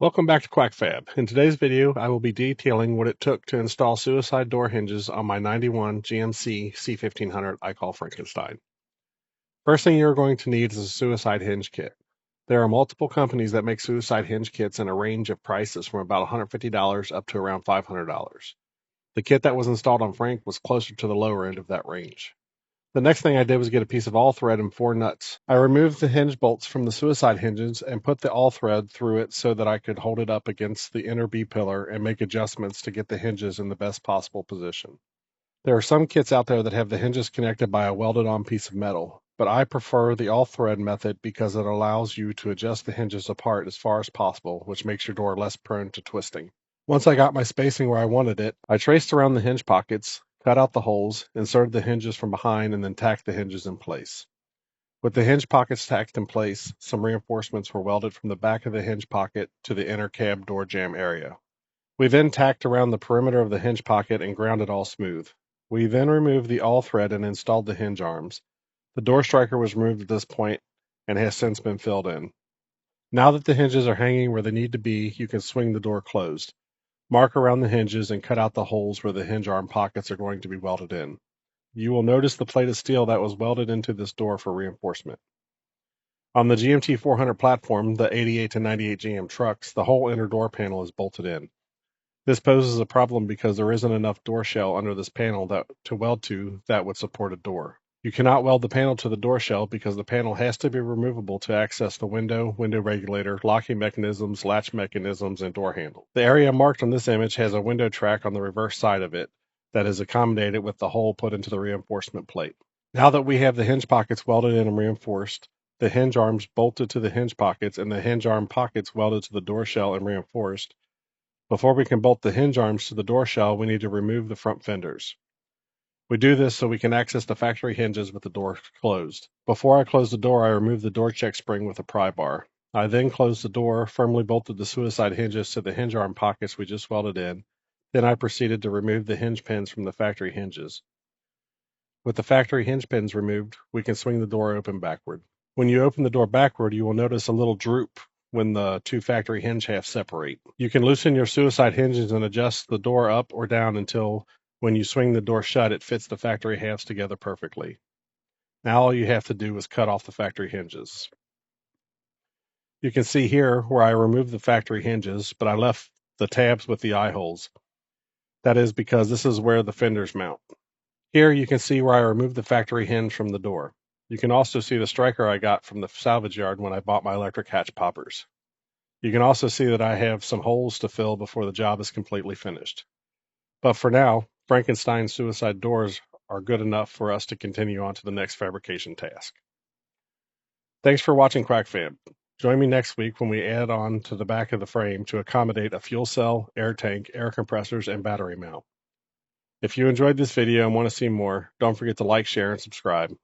Welcome back to Quack Fab. In today's video, I will be detailing what it took to install suicide door hinges on my 91 GMC C1500 I call Frankenstein. First thing you're going to need is a suicide hinge kit. There are multiple companies that make suicide hinge kits in a range of prices from about $150 up to around $500. The kit that was installed on Frank was closer to the lower end of that range. The next thing I did was get a piece of all thread and 4 nuts. I removed the hinge bolts from the suicide hinges and put the all thread through it so that I could hold it up against the inner B pillar and make adjustments to get the hinges in the best possible position. There are some kits out there that have the hinges connected by a welded on piece of metal, but I prefer the all thread method because it allows you to adjust the hinges apart as far as possible, which makes your door less prone to twisting. Once I got my spacing where I wanted it, I traced around the hinge pockets, cut out the holes, inserted the hinges from behind, and then tacked the hinges in place. With the hinge pockets tacked in place, some reinforcements were welded from the back of the hinge pocket to the inner cab door jamb area. We then tacked around the perimeter of the hinge pocket and ground it all smooth. We then removed the all thread and installed the hinge arms. The door striker was removed at this point and has since been filled in. Now that the hinges are hanging where they need to be, you can swing the door closed. Mark around the hinges and cut out the holes where the hinge arm pockets are going to be welded in. You will notice the plate of steel that was welded into this door for reinforcement. On the GMT 400 platform, the 88 to 98 GM trucks, the whole inner door panel is bolted in. This poses a problem because there isn't enough door shell under this panel to weld to that would support a door. You cannot weld the panel to the door shell because the panel has to be removable to access the window regulator, locking mechanisms, latch mechanisms, and door handle. The area marked on this image has a window track on the reverse side of it that is accommodated with the hole put into the reinforcement plate. Now that we have the hinge pockets welded in and reinforced, the hinge arms bolted to the hinge pockets, and the hinge arm pockets welded to the door shell and reinforced, before we can bolt the hinge arms to the door shell, we need to remove the front fenders. We do this so we can access the factory hinges with the door closed. Before I close the door, I remove the door check spring with a pry bar. I then closed the door, firmly bolted the suicide hinges to the hinge arm pockets we just welded in. Then I proceeded to remove the hinge pins from the factory hinges. With the factory hinge pins removed, we can swing the door open backward. When you open the door backward, you will notice a little droop when the two factory hinge halves separate. You can loosen your suicide hinges and adjust the door up or down until when you swing the door shut, it fits the factory halves together perfectly. Now all you have to do is cut off the factory hinges. You can see here where I removed the factory hinges, but I left the tabs with the eye holes. That is because this is where the fenders mount. Here you can see where I removed the factory hinge from the door. You can also see the striker I got from the salvage yard when I bought my electric hatch poppers. You can also see that I have some holes to fill before the job is completely finished. But for now, Frankenstein suicide doors are good enough for us to continue on to the next fabrication task. Thanks for watching Quack Fab. Join me next week when we add on to the back of the frame to accommodate a fuel cell, air tank, air compressors, and battery mount. If you enjoyed this video and want to see more, don't forget to like, share, and subscribe.